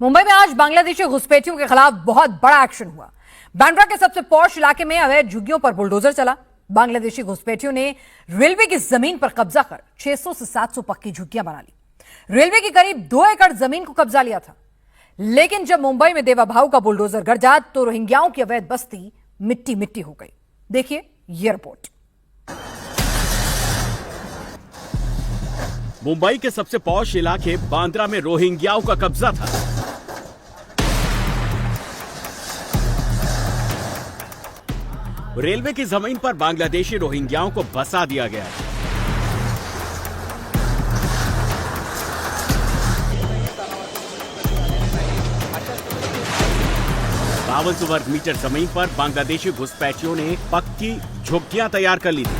मुंबई में आज बांग्लादेशी घुसपैठियों के खिलाफ बहुत बड़ा एक्शन हुआ। बांद्रा के सबसे पॉश इलाके में अवैध झुग्गियों पर बुलडोजर चला। बांग्लादेशी घुसपैठियों ने रेलवे की जमीन पर कब्जा कर 600 से 700 पक्की झुग्गियां बना ली। रेलवे की करीब 2 एकड़ जमीन को कब्जा लिया था। लेकिन जब मुंबई में देवा भाऊ का बुलडोजर गरजा तो रोहिंग्याओं की अवैध बस्ती मिट्टी मिट्टी हो गई। देखिए ये रिपोर्ट। मुंबई के सबसे पॉश इलाके बांद्रा में रोहिंग्याओं का कब्जा था। रेलवे की जमीन पर बांग्लादेशी रोहिंग्याओं को बसा दिया गया है। बावन वर्ग मीटर जमीन पर बांग्लादेशी घुसपैठियों ने पक्की झुग्गियां तैयार कर ली थी।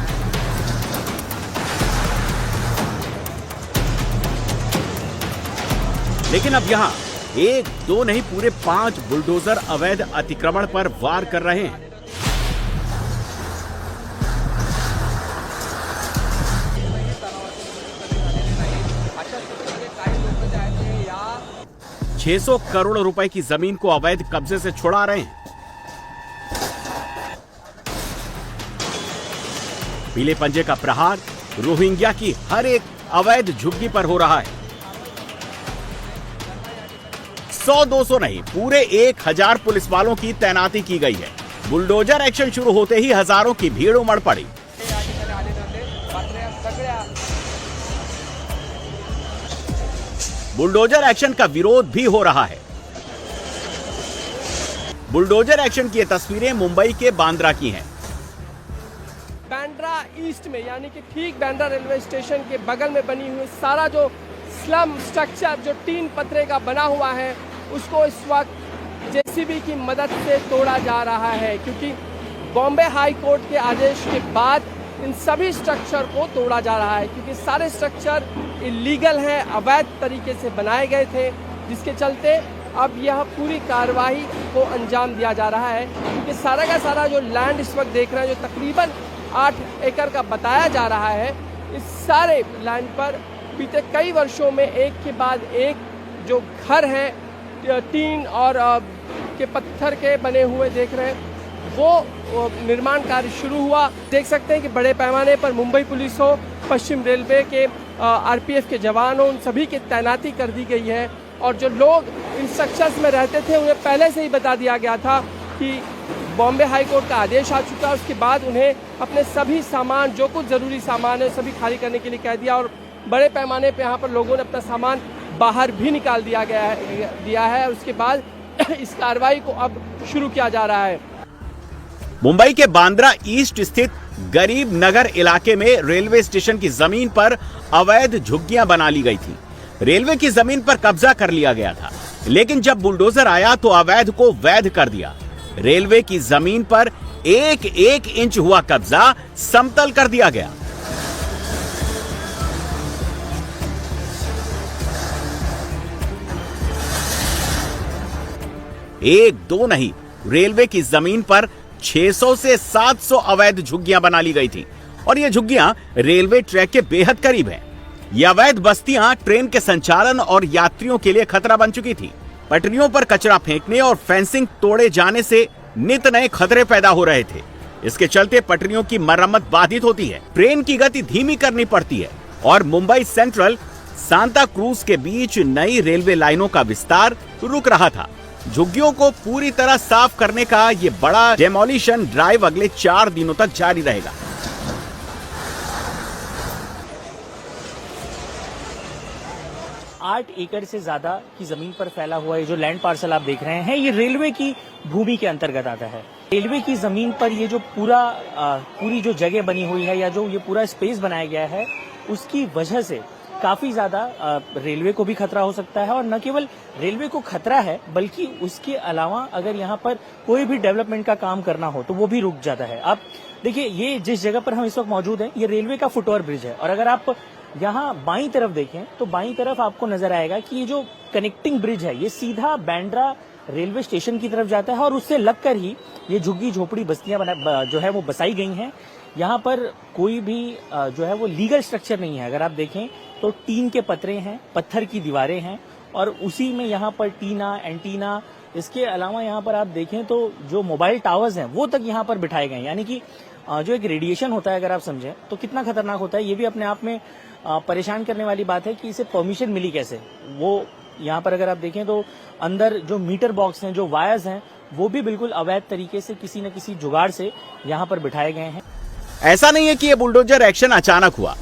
लेकिन अब यहां 1, 2 नहीं पूरे 5 बुलडोजर अवैध अतिक्रमण पर वार कर रहे हैं। $600 करोड़ की जमीन को अवैध कब्जे से छुड़ा रहे हैं। पीले पंजे का प्रहार रोहिंग्या की हर एक अवैध झुग्गी पर हो रहा है। 100-200 नहीं पूरे 1000 पुलिस वालों की तैनाती की गई है। बुलडोजर एक्शन शुरू होते ही हजारों की भीड़ उमड़ पड़ी। बुलडोजर एक्शन का विरोध भी हो रहा है। बुलडोजर एक्शन की ये तस्वीरें मुंबई के बांद्रा की हैं। बांद्रा ईस्ट में यानी कि ठीक बांद्रा रेलवे स्टेशन के बगल में बनी हुई सारा जो स्लम स्ट्रक्चर जो 3 पतरे का बना हुआ है उसको इस वक्त जेसीबी की मदद से तोड़ा जा रहा है, क्योंकि बॉम्बे हाई कोर्ट के आदेश के बाद इन सभी स्ट्रक्चर को तोड़ा जा रहा है, क्योंकि सारे स्ट्रक्चर इलीगल हैं, अवैध तरीके से बनाए गए थे, जिसके चलते अब यह पूरी कार्रवाई को अंजाम दिया जा रहा है। क्योंकि सारा का सारा जो लैंड इस वक्त देख रहे हैं जो तकरीबन 8 एकड़ का बताया जा रहा है, इस सारे लैंड पर बीते कई वर्षों में एक के बाद एक जो घर हैं टीन और के पत्थर के बने हुए देख रहे हैं वो निर्माण कार्य शुरू हुआ। देख सकते हैं कि बड़े पैमाने पर मुंबई पुलिस हो, पश्चिम रेलवे के आरपीएफ के जवान हो, उन सभी की तैनाती कर दी गई है। और जो लोग इन स्ट्रक्चर्स में रहते थे उन्हें पहले से ही बता दिया गया था कि बॉम्बे हाई कोर्ट का आदेश आ चुका है। उसके बाद उन्हें अपने सभी सामान जो कुछ ज़रूरी सामान है सभी खाली करने के लिए कह दिया, और बड़े पैमाने पर यहाँ पर लोगों ने अपना सामान बाहर भी निकाल दिया है। उसके बाद इस कार्रवाई को अब शुरू किया जा रहा है। मुंबई के बांद्रा ईस्ट स्थित गरीब नगर इलाके में रेलवे स्टेशन की जमीन पर अवैध झुग्गियां बना ली गई थी। रेलवे की जमीन पर कब्जा कर लिया गया था, लेकिन जब बुलडोजर आया तो अवैध को वैध कर दिया। रेलवे की जमीन पर 1-1 इंच हुआ कब्जा समतल कर दिया गया। एक दो नहीं रेलवे की जमीन पर 600 से 700 अवैध झुग्गियां बना ली गई थी, और ये झुग्गियां रेलवे ट्रैक के बेहद करीब हैं। ये अवैध बस्तियां ट्रेन के संचालन और यात्रियों के लिए खतरा बन चुकी थी। पटरियों पर कचरा फेंकने और फेंसिंग तोड़े जाने से नित नए खतरे पैदा हो रहे थे। इसके चलते पटरियों की मरम्मत बाधित होती है, ट्रेन की गति धीमी करनी पड़ती है, और मुंबई सेंट्रल सांता क्रूज के बीच नई रेलवे लाइनों का विस्तार रुक रहा था। झुग्गियों को पूरी तरह साफ करने का ये बड़ा डेमोलिशन ड्राइव अगले 4 दिनों तक जारी रहेगा। आठ एकड़ से ज्यादा की जमीन पर फैला हुआ ये जो लैंड पार्सल आप देख रहे हैं, ये रेलवे की भूमि के अंतर्गत आता है। रेलवे की जमीन पर ये जो पूरी जो जगह बनी हुई है या जो ये पूरा स्पेस बनाया गया है, उसकी वजह से काफी ज्यादा रेलवे को भी खतरा हो सकता है। और न केवल रेलवे को खतरा है, बल्कि उसके अलावा अगर यहाँ पर कोई भी डेवलपमेंट का काम करना हो तो वो भी रुक जाता है। आप देखिए, ये जिस जगह पर हम इस वक्त मौजूद हैं, ये रेलवे का फुटओवर ब्रिज है, और अगर आप यहाँ बाईं तरफ देखें तो बाईं तरफ आपको नजर आएगा कि ये जो कनेक्टिंग ब्रिज है ये सीधा बांद्रा रेलवे स्टेशन की तरफ जाता है, और उससे लगकर ही ये झुग्गी झोपड़ी बस्तियां जो है वो बसाई गई हैं। यहाँ पर कोई भी जो है वो लीगल स्ट्रक्चर नहीं है। अगर आप देखें तो टीन के पतरे हैं, पत्थर की दीवारें हैं, और उसी में यहाँ पर टीना, एंटीना, इसके अलावा यहाँ पर आप देखें तो जो मोबाइल टावर्स हैं वो तक यहाँ पर बिठाए गए हैं। यानी कि जो एक रेडिएशन होता है, अगर आप समझें तो कितना खतरनाक होता है, ये भी अपने आप में परेशान करने वाली बात है कि इसे परमिशन मिली कैसे। वो यहाँ पर अगर आप देखें तो अंदर जो मीटर बॉक्स हैं, जो वायर्स हैं, वो भी बिल्कुल अवैध तरीके से किसी न किसी जुगाड़ से यहाँ पर बिठाए गए हैं। ऐसा नहीं है कि यह बुलडोजर एक्शन अचानक हुआ।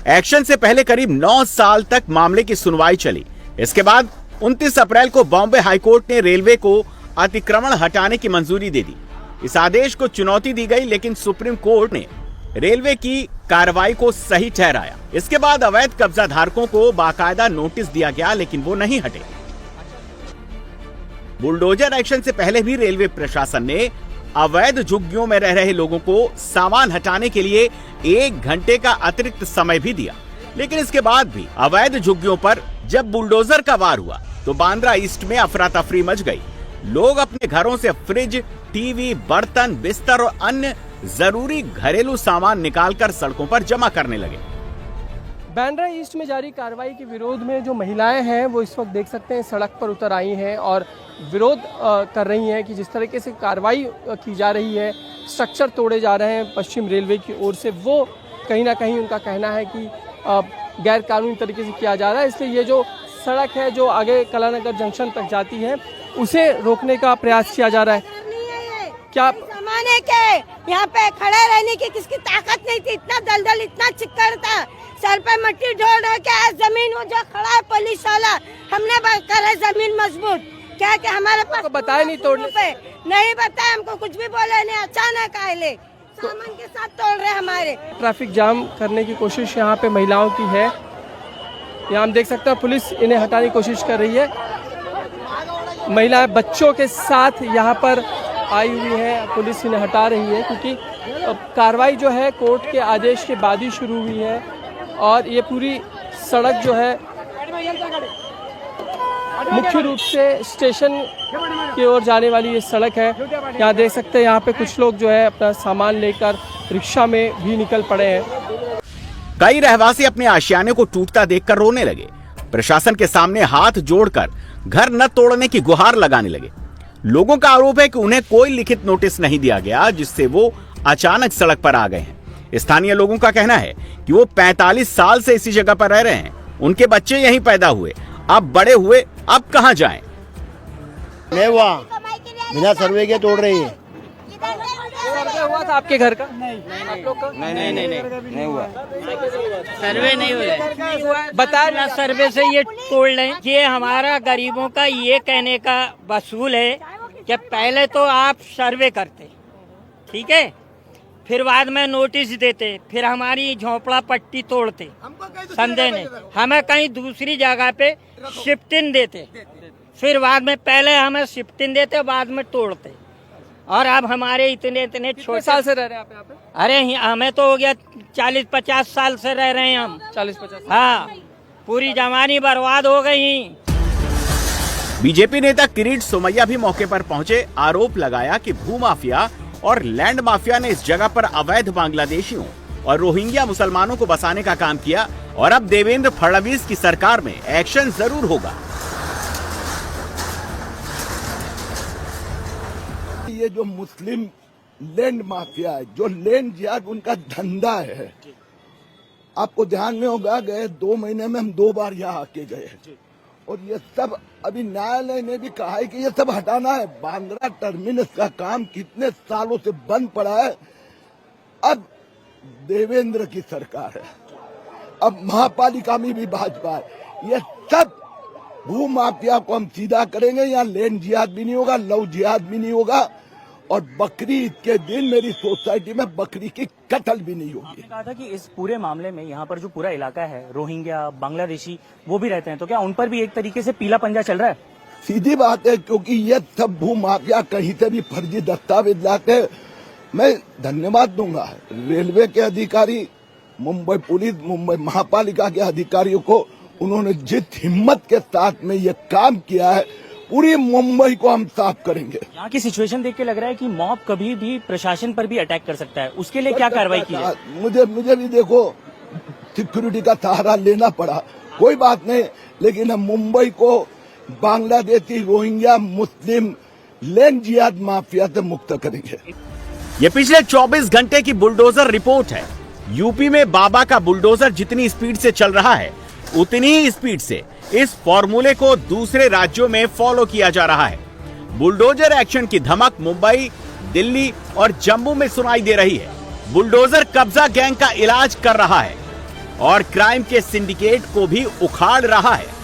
एक्शन से पहले करीब 9 साल तक मामले की सुनवाई चली। इसके बाद 29 अप्रैल को बॉम्बे हाईकोर्ट ने रेलवे को अतिक्रमण हटाने की मंजूरी दे दी। इस आदेश को चुनौती दी गई, लेकिन सुप्रीम कोर्ट ने रेलवे की कार्रवाई को सही ठहराया। इसके बाद अवैध कब्जा धारकों को बाकायदा नोटिस दिया गया, लेकिन वो नहीं हटे। बुलडोजर एक्शन से पहले भी रेलवे प्रशासन ने अवैध झुग्गियों में रह रहे लोगों को सामान हटाने के लिए 1 घंटे का अतिरिक्त समय भी दिया, लेकिन इसके बाद भी अवैध झुग्गियों पर जब बुलडोजर का वार हुआ तो बांद्रा ईस्ट में अफरा तफरी मच गई। लोग अपने घरों से फ्रिज, टीवी, बर्तन, बिस्तर और अन्य जरूरी घरेलू सामान निकालकर सड़कों पर जमा करने लगे। बांद्रा ईस्ट में जारी कार्रवाई के विरोध में जो महिलाएं हैं वो इस वक्त देख सकते हैं सड़क पर उतर आई हैं और विरोध कर रही हैं कि जिस तरीके से कार्रवाई की जा रही है, स्ट्रक्चर तोड़े जा रहे हैं पश्चिम रेलवे की ओर से, वो कहीं ना कहीं उनका कहना है कि गैर कानूनी तरीके से किया जा रहा है। इसलिए ये जो सड़क है जो आगे कलानगर जंक्शन तक जाती है उसे रोकने का प्रयास किया जा रहा है। क्या जमाने के यहाँ पे खड़े रहने की किसकी ताकत नहीं थी, इतना दलदल, इतना चिक्कड़ था, सर पे मिट्टी ढोल रहा क्या है, जमीन वो जो खड़ा है पुलिस वाला, हमने करे जमीन मजबूत, क्या कि हमारे पास तो बताया नहीं तोड़ने पे, नहीं बताया हमको, कुछ भी बोले नहीं, अचानक आए ले सामान के साथ तोड़ रहे हमारे। ट्रैफिक जाम करने की कोशिश यहाँ पे महिलाओं की है। यहाँ हम देख सकते हैं पुलिस इन्हें हटाने की कोशिश कर रही है। महिलाएं बच्चों के साथ यहाँ पर आई हुई है, पुलिस इन्हें हटा रही है क्योंकि कार्रवाई जो है कोर्ट के आदेश के बाद ही शुरू हुई है और ये पूरी सड़क जो है मुख्य रूप से स्टेशन की ओर जाने वाली ये सड़क है। यहाँ देख सकते हैं यहाँ पे कुछ लोग जो है अपना सामान लेकर रिक्शा में भी निकल पड़े हैं। कई रहवासी अपने आशियाने को टूटता देखकर रोने लगे। प्रशासन के सामने हाथ जोड़कर घर न तोड़ने की गुहार लगाने लगे। लोगों का आरोप है कि उन्हें कोई लिखित नोटिस नहीं दिया गया, जिससे वो अचानक सड़क पर आ गए हैं। स्थानीय लोगों का कहना है कि वो 45 साल से इसी जगह पर रह रहे हैं। उनके बच्चे यहीं पैदा हुए, अब बड़े हुए, अब कहां जाएं? नहीं हुआ, बिना सर्वे के तोड़ रही है। सर्वे हुआ था आपके घर का? आप लोग का? नहीं हुआ। सर्वे नहीं हुआ, बताया सर्वे से ये तोड़ लें। ये हमारा गरीबों का ये कहने का वसूल है कि पहले तो आप सर्वे करते, ठीक है, फिर बाद में नोटिस देते, फिर हमारी झोपड़ा पट्टी तोड़ते, संदेह नहीं, हमें कहीं दूसरी जगह पे शिफ्टिंग देते, फिर बाद में पहले हमें शिफ्टिंग देते, बाद में तोड़ते। और अब हमारे इतने छोटे साल से रह रहे हैं आप यहाँ पे? अरे हमें तो हो गया 40-50 साल से रह रहे हैं हम। 40-50? हाँ, पूरी जवानी बर्बाद हो गई। बीजेपी नेता किरीट सोमैया भी मौके पर पहुंचे। आरोप लगाया कि भूमाफिया और लैंड माफिया ने इस जगह पर अवैध बांग्लादेशियों और रोहिंग्या मुसलमानों को बसाने का काम किया और अब देवेंद्र फडणवीस की सरकार में एक्शन जरूर होगा। ये जो मुस्लिम लैंड माफिया है, जो लैंड जिहाद उनका धंधा है, आपको ध्यान में होगा गए 2 महीने में हम 2 बार यहाँ आके गए और ये सब अभी न्यायालय ने भी कहा है कि ये सब हटाना है। बांद्रा टर्मिनस का काम कितने सालों से बंद पड़ा है, अब देवेंद्र की सरकार है, अब महापालिका में भी भाजपा है। ये सब भू माफिया को हम सीधा करेंगे। यहाँ लैंड जिहाद भी नहीं होगा, लव जिहाद भी नहीं होगा और बकरीद के दिन मेरी सोसाइटी में बकरी की कत्ल भी नहीं होगी। आपने कहा था कि इस पूरे मामले में यहाँ पर जो पूरा इलाका है, रोहिंग्या, बांग्लादेशी, वो भी रहते हैं, तो क्या उन पर भी एक तरीके से पीला पंजा चल रहा है? सीधी बात है, क्योंकि ये सब भू माफिया कहीं से भी फर्जी दस्तावेज लाते। मैं धन्यवाद दूंगा रेलवे के अधिकारी, मुंबई पुलिस, मुंबई महापालिका के अधिकारियों को। उन्होंने जिस हिम्मत के साथ में ये काम किया है, पूरी मुंबई को हम साफ करेंगे। यहाँ की सिचुएशन देख के लग रहा है कि मॉब कभी भी प्रशासन पर भी अटैक कर सकता है, उसके लिए क्या कार्रवाई की जाए? मुझे भी देखो सिक्योरिटी का सहारा लेना पड़ा, कोई बात नहीं, लेकिन हम मुंबई को बांग्लादेशी रोहिंग्या मुस्लिम लैंड जिहाद माफिया से मुक्त करेंगे। ये पिछले 24 घंटे की बुलडोजर रिपोर्ट है। यूपी में बाबा का बुलडोजर जितनी स्पीड से चल रहा है, उतनी ही स्पीड से इस फॉर्मूले को दूसरे राज्यों में फॉलो किया जा रहा है। बुलडोजर एक्शन की धमक मुंबई, दिल्ली और जम्मू में सुनाई दे रही है। बुलडोजर कब्जा गैंग का इलाज कर रहा है और क्राइम के सिंडिकेट को भी उखाड़ रहा है।